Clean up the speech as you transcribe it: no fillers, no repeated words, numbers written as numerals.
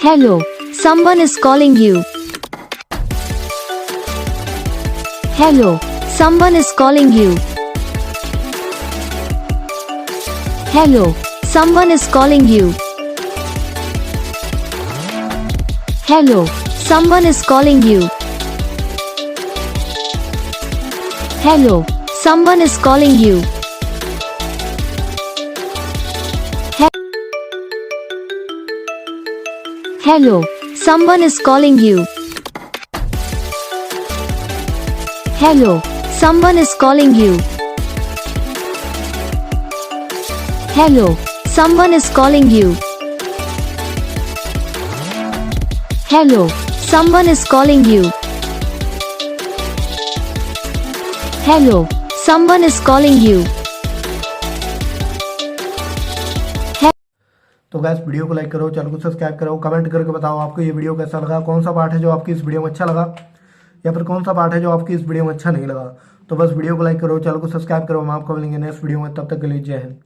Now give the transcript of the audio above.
Hello, someone is calling you. Hello, someone is calling you. Hello, someone is calling you. Hello, someone is calling you. Hello, someone is calling you. Hello, someone is calling you. Hello, someone is calling you. Hello, someone is calling you. Hello, someone is calling you. Hello, someone is calling you. तो guys video को like करो, channel को subscribe करो, comment करके बताओ आपको ये video कैसा लगा, कौन सा पार्ट है जो आपकी इस वीडियो में अच्छा लगा या फिर कौन सा पार्ट है जो आपकी इस वीडियो में अच्छा नहीं लगा। तो बस वीडियो को लाइक करो, चैनल को सब्सक्राइब करो। हम आपको मिलेंगे नेक्स्ट वीडियो में, तब तक के लिए जय हिंद।